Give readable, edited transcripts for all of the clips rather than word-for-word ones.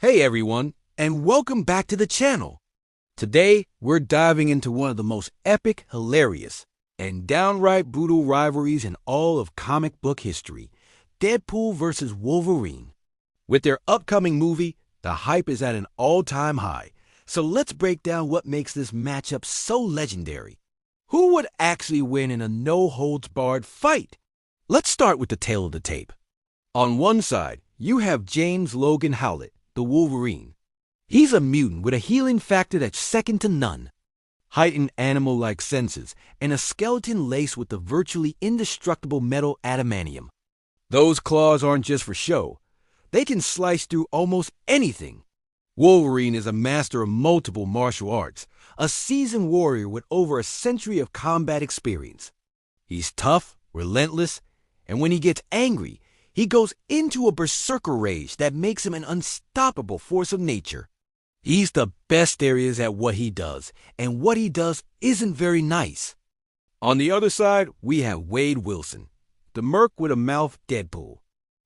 Hey everyone, and welcome back to the channel. Today, we're diving into one of the most epic, hilarious, and downright brutal rivalries in all of comic book history, Deadpool versus Wolverine. With their upcoming movie, the hype is at an all-time high, so let's break down what makes this matchup so legendary. Who would actually win in a no-holds-barred fight? Let's start with the tail of the tape. On one side, you have James Logan Howlett, the Wolverine. He's a mutant with a healing factor that's second to none, heightened animal-like senses, and a skeleton laced with the virtually indestructible metal adamantium. Those claws aren't just for show. They can slice through almost anything. Wolverine is a master of multiple martial arts, a seasoned warrior with over a century of combat experience. He's tough, relentless, and when he gets angry, he goes into a berserker rage that makes him an unstoppable force of nature. He's the best there is at what he does, and what he does isn't very nice. On the other side, we have Wade Wilson, the merc with a mouth Deadpool.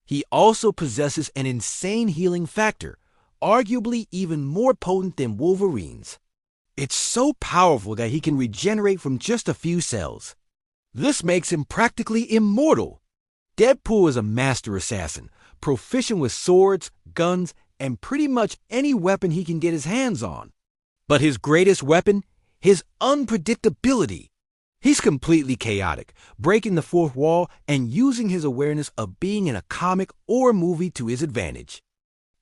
He also possesses an insane healing factor, arguably even more potent than Wolverine's. It's so powerful that he can regenerate from just a few cells. This makes him practically immortal. Deadpool is a master assassin, proficient with swords, guns, and pretty much any weapon he can get his hands on. But his greatest weapon? His unpredictability. He's completely chaotic, breaking the fourth wall and using his awareness of being in a comic or movie to his advantage.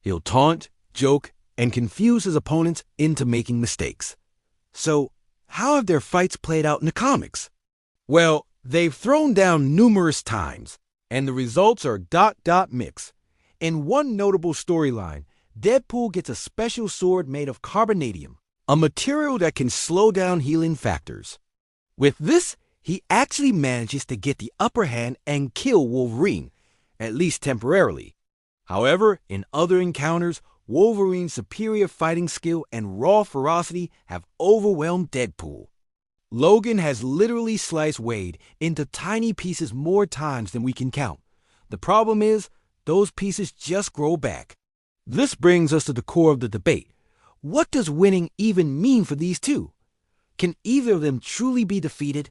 He'll taunt, joke, and confuse his opponents into making mistakes. So, how have their fights played out in the comics? Well, they've thrown down numerous times, and the results are ... mix. In one notable storyline, Deadpool gets a special sword made of carbonadium, a material that can slow down healing factors. With this, he actually manages to get the upper hand and kill Wolverine, at least temporarily. However, in other encounters, Wolverine's superior fighting skill and raw ferocity have overwhelmed Deadpool. Logan has literally sliced Wade into tiny pieces more times than we can count. The problem is, those pieces just grow back. This brings us to the core of the debate. What does winning even mean for these two? Can either of them truly be defeated?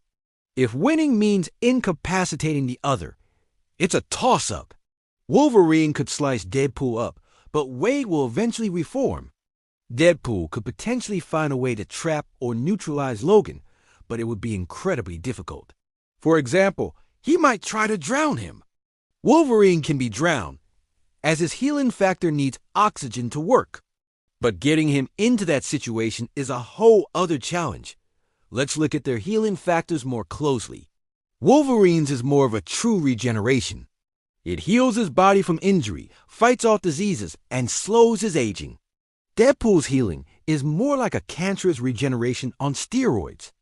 If winning means incapacitating the other, it's a toss-up. Wolverine could slice Deadpool up, but Wade will eventually reform. Deadpool could potentially find a way to trap or neutralize Logan, but it would be incredibly difficult. For example, he might try to drown him. Wolverine can be drowned, as his healing factor needs oxygen to work. But getting him into that situation is a whole other challenge. Let's look at their healing factors more closely. Wolverine's is more of a true regeneration. It heals his body from injury, fights off diseases, and slows his aging. Deadpool's healing is more like a cancerous regeneration on steroids.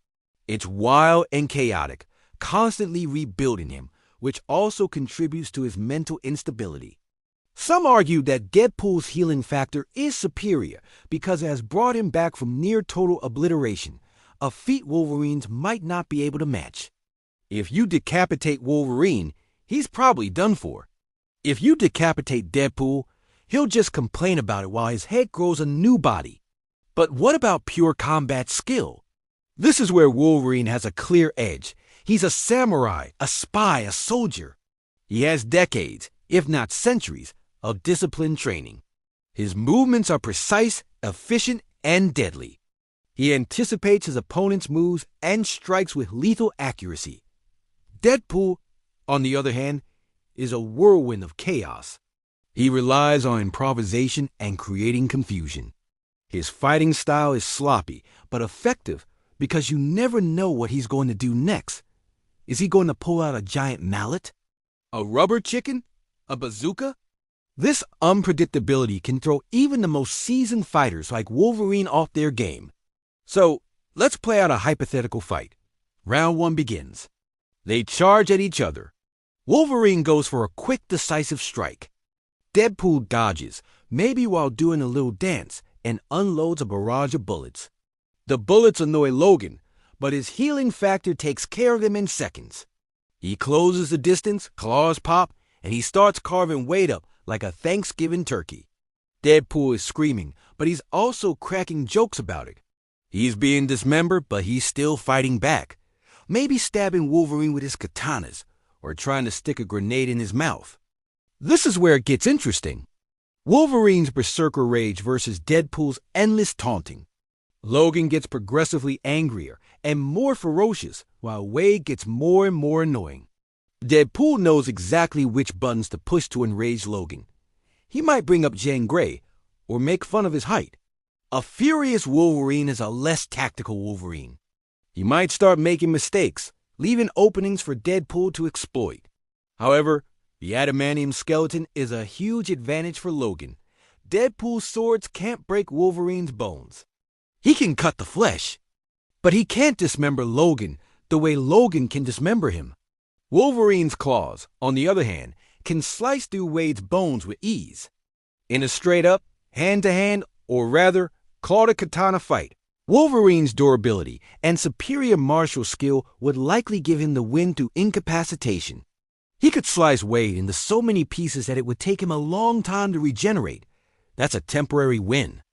It's wild and chaotic, constantly rebuilding him, which also contributes to his mental instability. Some argue that Deadpool's healing factor is superior because it has brought him back from near-total obliteration, a feat Wolverine's might not be able to match. If you decapitate Wolverine, he's probably done for. If you decapitate Deadpool, he'll just complain about it while his head grows a new body. But what about pure combat skill? This is where Wolverine has a clear edge. He's a samurai, a spy, a soldier. He has decades, if not centuries, of disciplined training. His movements are precise, efficient, and deadly. He anticipates his opponent's moves and strikes with lethal accuracy. Deadpool, on the other hand, is a whirlwind of chaos. He relies on improvisation and creating confusion. His fighting style is sloppy, but effective because you never know what he's going to do next. Is he going to pull out a giant mallet? A rubber chicken? A bazooka? This unpredictability can throw even the most seasoned fighters like Wolverine off their game. So, let's play out a hypothetical fight. Round 1 begins. They charge at each other. Wolverine goes for a quick, decisive strike. Deadpool dodges, maybe while doing a little dance, and unloads a barrage of bullets. The bullets annoy Logan, but his healing factor takes care of them in seconds. He closes the distance, claws pop, and he starts carving Wade up like a Thanksgiving turkey. Deadpool is screaming, but he's also cracking jokes about it. He's being dismembered, but he's still fighting back. Maybe stabbing Wolverine with his katanas, or trying to stick a grenade in his mouth. This is where it gets interesting. Wolverine's berserker rage versus Deadpool's endless taunting. Logan gets progressively angrier and more ferocious, while Wade gets more and more annoying. Deadpool knows exactly which buttons to push to enrage Logan. He might bring up Jean Grey, or make fun of his height. A furious Wolverine is a less tactical Wolverine. He might start making mistakes, leaving openings for Deadpool to exploit. However, the adamantium skeleton is a huge advantage for Logan. Deadpool's swords can't break Wolverine's bones. He can cut the flesh, but he can't dismember Logan the way Logan can dismember him. Wolverine's claws, on the other hand, can slice through Wade's bones with ease. In a straight-up, hand-to-hand, or rather, claw-to-katana fight, Wolverine's durability and superior martial skill would likely give him the win through incapacitation. He could slice Wade into so many pieces that it would take him a long time to regenerate. That's a temporary win.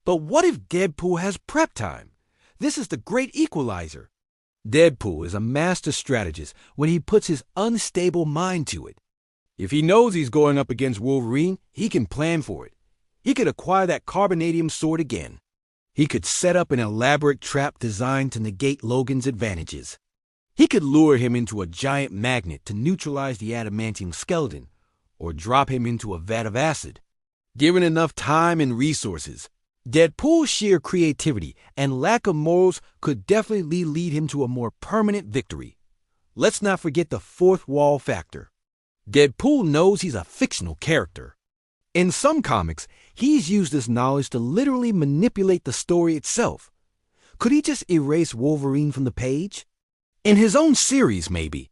But what if Deadpool has prep time? This is the great equalizer. Deadpool is a master strategist when he puts his unstable mind to it. If he knows he's going up against Wolverine, he can plan for it. He could acquire that carbonadium sword again. He could set up an elaborate trap designed to negate Logan's advantages. He could lure him into a giant magnet to neutralize the adamantium skeleton, or drop him into a vat of acid. Given enough time and resources, Deadpool's sheer creativity and lack of morals could definitely lead him to a more permanent victory. Let's not forget the fourth wall factor. Deadpool knows he's a fictional character. In some comics, he's used this knowledge to literally manipulate the story itself. Could he just erase Wolverine from the page? In his own series, maybe.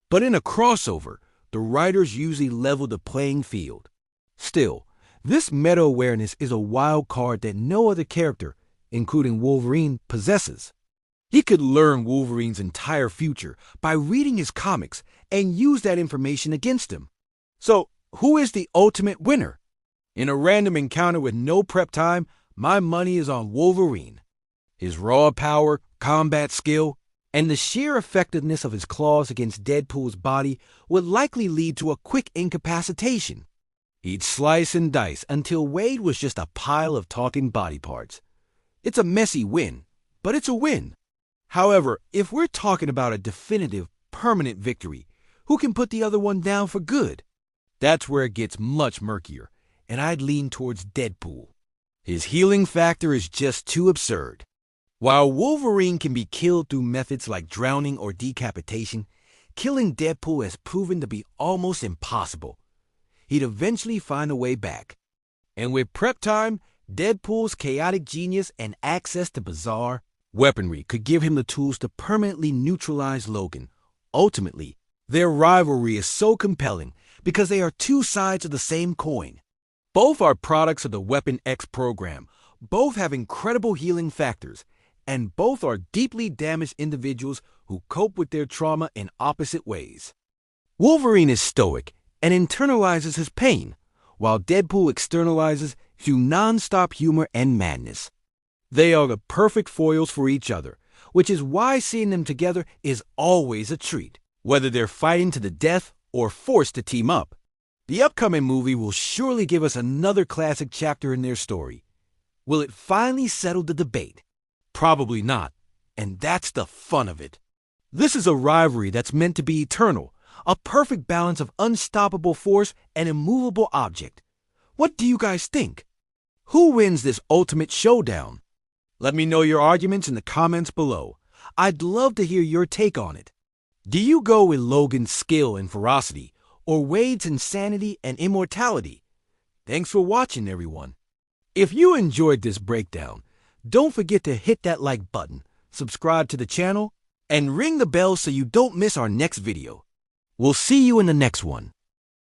But in a crossover, the writers usually level the playing field. Still, this meta-awareness is a wild card that no other character, including Wolverine, possesses. He could learn Wolverine's entire future by reading his comics and use that information against him. So, who is the ultimate winner? In a random encounter with no prep time, my money is on Wolverine. His raw power, combat skill, and the sheer effectiveness of his claws against Deadpool's body would likely lead to a quick incapacitation. He'd slice and dice until Wade was just a pile of talking body parts. It's a messy win, but it's a win. However, if we're talking about a definitive, permanent victory, who can put the other one down for good? That's where it gets much murkier, and I'd lean towards Deadpool. His healing factor is just too absurd. While Wolverine can be killed through methods like drowning or decapitation, killing Deadpool has proven to be almost impossible. He'd eventually find a way back. And with prep time, Deadpool's chaotic genius and access to bizarre weaponry could give him the tools to permanently neutralize Logan. Ultimately, their rivalry is so compelling because they are two sides of the same coin. Both are products of the Weapon X program, both have incredible healing factors, and both are deeply damaged individuals who cope with their trauma in opposite ways. Wolverine is stoic and internalizes his pain, while Deadpool externalizes through non-stop humor and madness. They are the perfect foils for each other, which is why seeing them together is always a treat, whether they're fighting to the death or forced to team up. The upcoming movie will surely give us another classic chapter in their story. Will it finally settle the debate? Probably not, and that's the fun of it. This is a rivalry that's meant to be eternal, a perfect balance of unstoppable force and immovable object. What do you guys think? Who wins this ultimate showdown? Let me know your arguments in the comments below. I'd love to hear your take on it. Do you go with Logan's skill and ferocity, or Wade's insanity and immortality? Thanks for watching, everyone. If you enjoyed this breakdown, don't forget to hit that like button, subscribe to the channel, and ring the bell so you don't miss our next video. We'll see you in the next one.